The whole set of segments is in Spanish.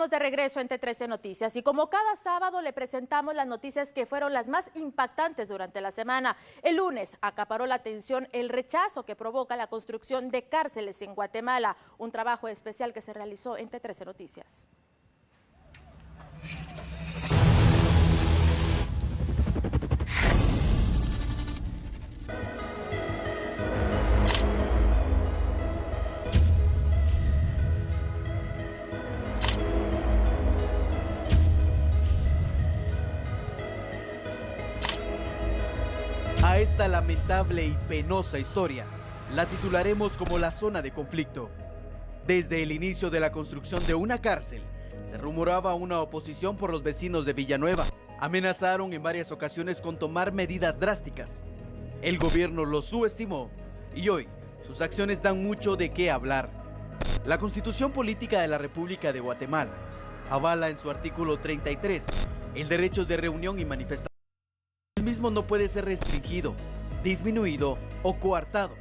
estamos de regreso en T13 Noticias y como cada sábado le presentamos las noticias que fueron las más impactantes durante la semana. El lunes acaparó la atención el rechazo que provoca la construcción de cárceles en Guatemala, un trabajo especial que se realizó en T13 Noticias. A esta lamentable y penosa historia la titularemos como la zona de conflicto. Desde el inicio de la construcción de una cárcel, se rumoraba una oposición por los vecinos de Villanueva. Amenazaron en varias ocasiones con tomar medidas drásticas. El gobierno los subestimó y hoy sus acciones dan mucho de qué hablar. La Constitución Política de la República de Guatemala avala en su artículo 33 el derecho de reunión y manifestación. El mismo no puede ser restringido, disminuido o coartado,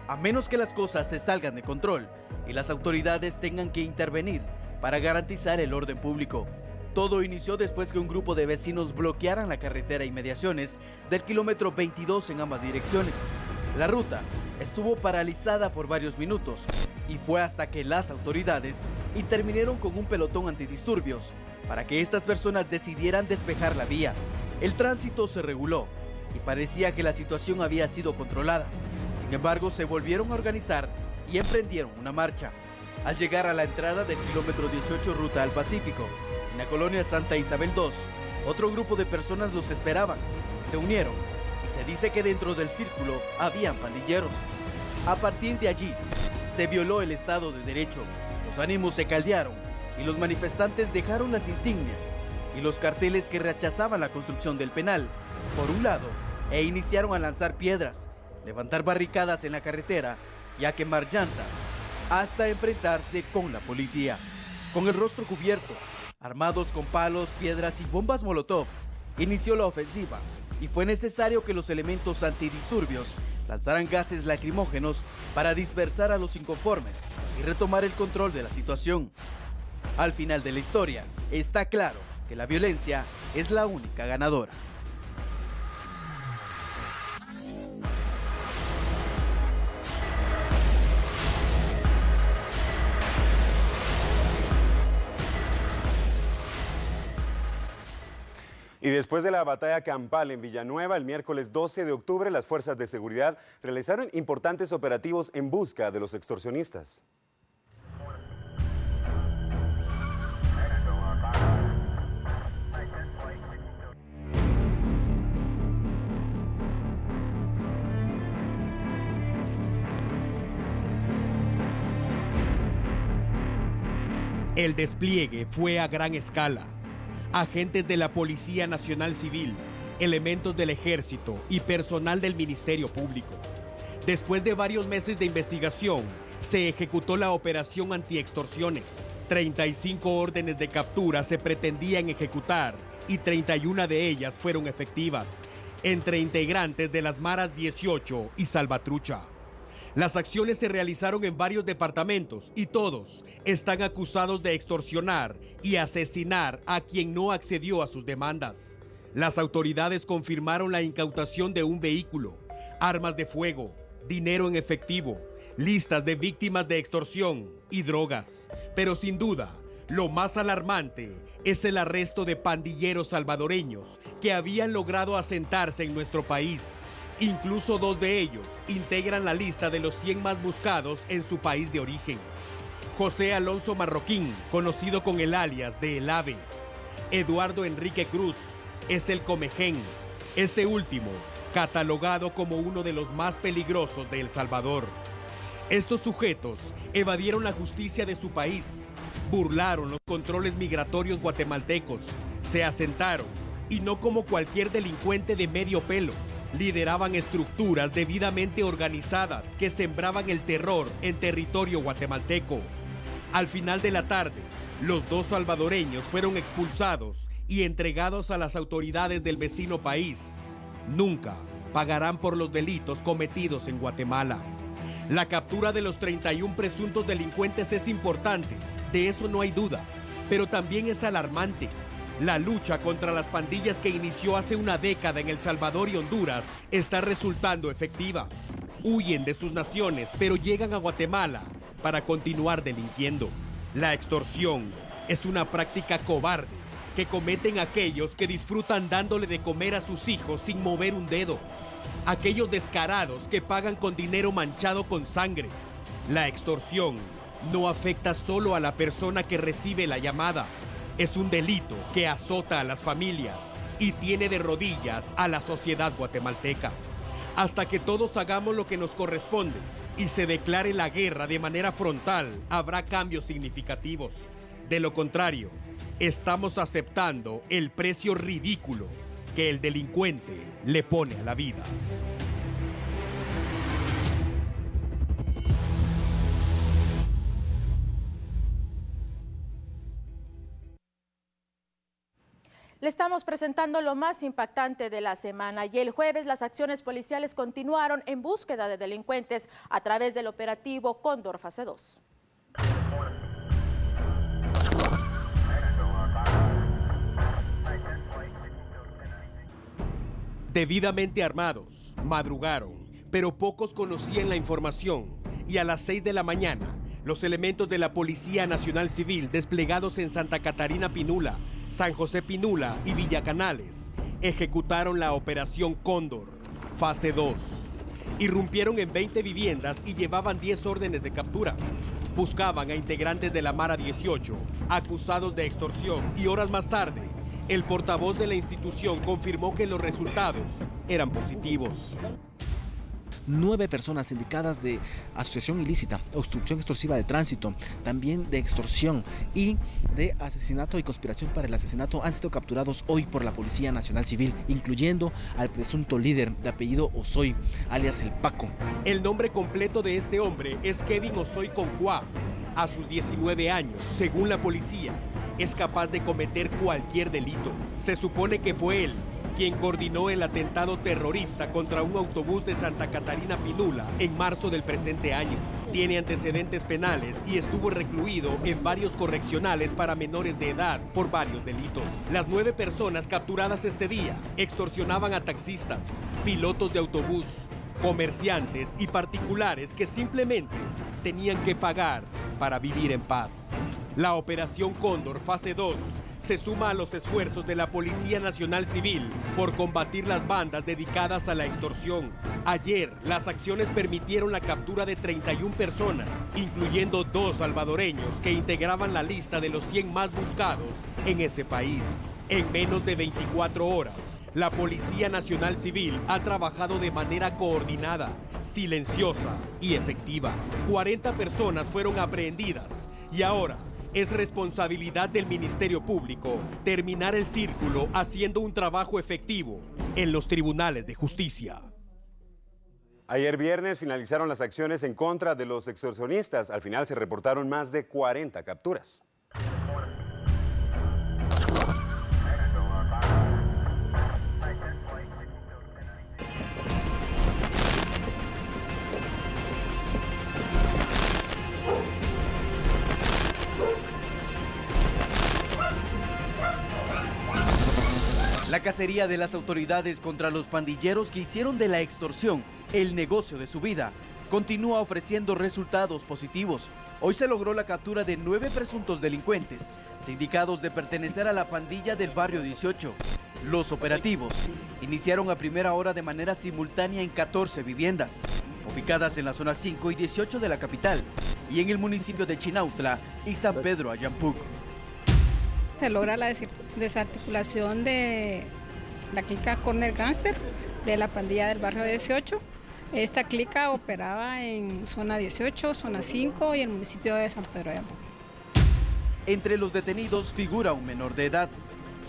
a menos que las cosas se salgan de control y las autoridades tengan que intervenir para garantizar el orden público. Todo inició después que un grupo de vecinos bloquearan la carretera e inmediaciones del kilómetro 22 en ambas direcciones. La ruta estuvo paralizada por varios minutos y fue hasta que las autoridades intervinieron con un pelotón antidisturbios para que estas personas decidieran despejar la vía. El tránsito se reguló y parecía que la situación había sido controlada. Sin embargo, se volvieron a organizar y emprendieron una marcha. Al llegar a la entrada del kilómetro 18 ruta al Pacífico, en la colonia Santa Isabel II, otro grupo de personas los esperaban. Se unieron y se dice que dentro del círculo habían pandilleros. A partir de allí, se violó el Estado de Derecho. Los ánimos se caldearon y los manifestantes dejaron las insignias y los carteles que rechazaban la construcción del penal, por un lado, e iniciaron a lanzar piedras, levantar barricadas en la carretera y a quemar llantas, hasta enfrentarse con la policía. Con el rostro cubierto, armados con palos, piedras y bombas molotov, inició la ofensiva y fue necesario que los elementos antidisturbios lanzaran gases lacrimógenos para dispersar a los inconformes y retomar el control de la situación. Al final de la historia, está claro que la violencia es la única ganadora. Y después de la batalla campal en Villanueva, el miércoles 12 de octubre, las fuerzas de seguridad realizaron importantes operativos en busca de los extorsionistas. El despliegue fue a gran escala. Agentes de la Policía Nacional Civil, elementos del Ejército y personal del Ministerio Público. Después de varios meses de investigación, se ejecutó la operación antiextorsiones. 35 órdenes de captura se pretendían ejecutar y 31 de ellas fueron efectivas, entre integrantes de las Maras 18 y Salvatrucha. Las acciones se realizaron en varios departamentos y todos están acusados de extorsionar y asesinar a quien no accedió a sus demandas. Las autoridades confirmaron la incautación de un vehículo, armas de fuego, dinero en efectivo, listas de víctimas de extorsión y drogas. Pero sin duda, lo más alarmante es el arresto de pandilleros salvadoreños que habían logrado asentarse en nuestro país. Incluso 2 de ellos integran la lista de los 100 más buscados en su país de origen. José Alonso Marroquín, conocido con el alias de El Ave. Eduardo Enrique Cruz, es el Comején. Este último, catalogado como uno de los más peligrosos de El Salvador. Estos sujetos evadieron la justicia de su país, burlaron los controles migratorios guatemaltecos, se asentaron y no como cualquier delincuente de medio pelo. Lideraban estructuras debidamente organizadas que sembraban el terror en territorio guatemalteco. Al final de la tarde, los 2 salvadoreños fueron expulsados y entregados a las autoridades del vecino país. Nunca pagarán por los delitos cometidos en Guatemala. La captura de los 31 presuntos delincuentes es importante, de eso no hay duda. pero también es alarmante. La lucha contra las pandillas que inició hace una década en El Salvador y Honduras está resultando efectiva. Huyen de sus naciones, pero llegan a Guatemala para continuar delinquiendo. La extorsión es una práctica cobarde que cometen aquellos que disfrutan dándole de comer a sus hijos sin mover un dedo. Aquellos descarados que pagan con dinero manchado con sangre. La extorsión no afecta solo a la persona que recibe la llamada. Es un delito que azota a las familias y tiene de rodillas a la sociedad guatemalteca. Hasta que todos hagamos lo que nos corresponde y se declare la guerra de manera frontal, habrá cambios significativos. De lo contrario, estamos aceptando el precio ridículo que el delincuente le pone a la vida. Le estamos presentando lo más impactante de la semana y el jueves las acciones policiales continuaron en búsqueda de delincuentes a través del operativo Cóndor Fase 2. Debidamente armados, madrugaron, pero pocos conocían la información y a las 6 de la mañana, los elementos de la Policía Nacional Civil desplegados en Santa Catarina Pinula, San José Pinula y Villacanales ejecutaron la Operación Cóndor, Fase 2. Irrumpieron en 20 viviendas y llevaban 10 órdenes de captura. Buscaban a integrantes de la Mara 18, acusados de extorsión, y horas más tarde, el portavoz de la institución confirmó que los resultados eran positivos. 9 personas indicadas de asociación ilícita, obstrucción extorsiva de tránsito, también de extorsión y de asesinato y conspiración para el asesinato han sido capturados hoy por la Policía Nacional Civil, incluyendo al presunto líder de apellido Osoy, alias El Paco. El nombre completo de este hombre es Kevin Osoy Concuá. A sus 19 años, según la policía, es capaz de cometer cualquier delito. Se supone que fue él quien coordinó el atentado terrorista contra un autobús de Santa Catarina Pinula en marzo del presente año. Tiene antecedentes penales y estuvo recluido en varios correccionales para menores de edad por varios delitos. Las 9 personas capturadas este día extorsionaban a taxistas, pilotos de autobús, comerciantes y particulares que simplemente tenían que pagar para vivir en paz. La Operación Cóndor Fase 2 se suma a los esfuerzos de la Policía Nacional Civil por combatir las bandas dedicadas a la extorsión. Ayer, las acciones permitieron la captura de 31 personas, incluyendo 2 salvadoreños que integraban la lista de los 100 más buscados en ese país. En menos de 24 horas, la Policía Nacional Civil ha trabajado de manera coordinada, silenciosa y efectiva. 40 personas fueron aprehendidas y ahora es responsabilidad del Ministerio Público terminar el círculo haciendo un trabajo efectivo en los tribunales de justicia. Ayer viernes finalizaron las acciones en contra de los extorsionistas. Al final se reportaron más de 40 capturas. La cacería de las autoridades contra los pandilleros que hicieron de la extorsión el negocio de su vida continúa ofreciendo resultados positivos. Hoy se logró la captura de 9 presuntos delincuentes, sindicados de pertenecer a la pandilla del barrio 18. Los operativos iniciaron a primera hora de manera simultánea en 14 viviendas, ubicadas en la zona 5 y 18 de la capital, y en el municipio de Chinautla y San Pedro Ayampuc. Se logra la desarticulación de la clica Corner Gangster de la pandilla del barrio 18. Esta clica operaba en zona 18, zona 5 y el municipio de San Pedro de Ayampuc. Entre los detenidos figura un menor de edad.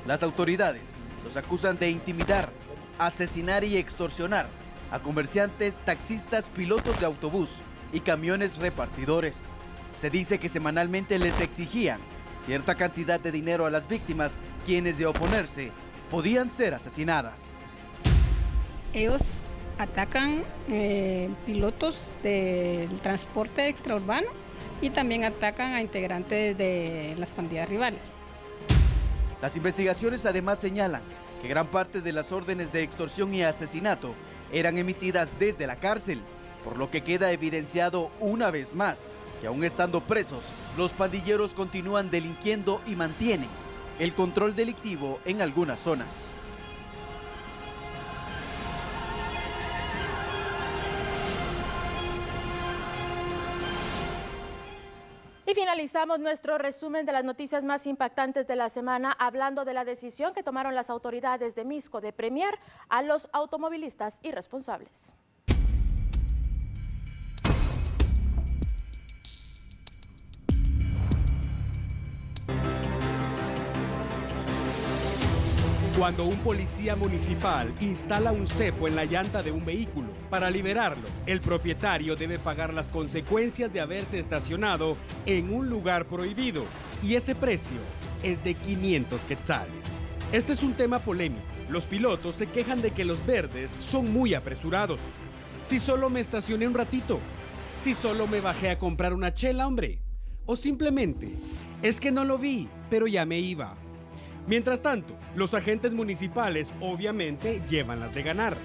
Las autoridades los acusan de intimidar, asesinar y extorsionar a comerciantes, taxistas, pilotos de autobús y camiones repartidores. Se dice que semanalmente les exigían cierta cantidad de dinero a las víctimas, quienes de oponerse podían ser asesinadas. Ellos atacan pilotos del transporte extraurbano y también atacan a integrantes de las pandillas rivales. Las investigaciones además señalan que gran parte de las órdenes de extorsión y asesinato eran emitidas desde la cárcel, por lo que queda evidenciado una vez más que aún estando presos, los pandilleros continúan delinquiendo y mantienen el control delictivo en algunas zonas. Y finalizamos nuestro resumen de las noticias más impactantes de la semana hablando de la decisión que tomaron las autoridades de Misco de premiar a los automovilistas irresponsables. Cuando un policía municipal instala un cepo en la llanta de un vehículo, para liberarlo, el propietario debe pagar las consecuencias de haberse estacionado en un lugar prohibido, y ese precio es de 500 quetzales. Este es un tema polémico. Los pilotos se quejan de que los verdes son muy apresurados. Si solo me estacioné un ratito, si solo me bajé a comprar una chela, hombre, o simplemente es que no lo vi, pero ya me iba. Mientras tanto, los agentes municipales obviamente llevan las de ganar.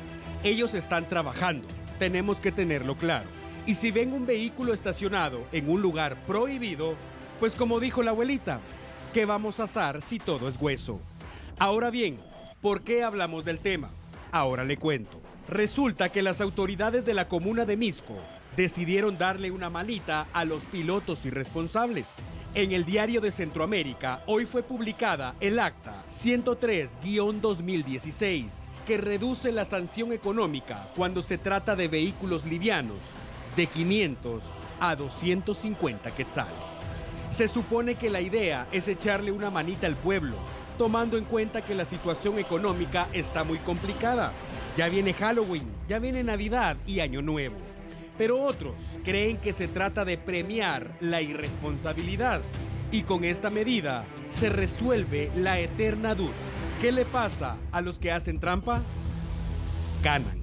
Ellos están trabajando, tenemos que tenerlo claro. Y si ven un vehículo estacionado en un lugar prohibido, pues como dijo la abuelita, ¿qué vamos a hacer si todo es hueso? Ahora bien, ¿por qué hablamos del tema? Ahora le cuento. Resulta que las autoridades de la comuna de Misco decidieron darle una manita a los pilotos irresponsables. En el Diario de Centroamérica, hoy fue publicada el acta 103-2016, que reduce la sanción económica cuando se trata de vehículos livianos de 500 a 250 quetzales. Se supone que la idea es echarle una manita al pueblo, tomando en cuenta que la situación económica está muy complicada. Ya viene Halloween, ya viene Navidad y Año Nuevo. Pero otros creen que se trata de premiar la irresponsabilidad y con esta medida se resuelve la eterna duda. ¿Qué le pasa a los que hacen trampa? Ganan.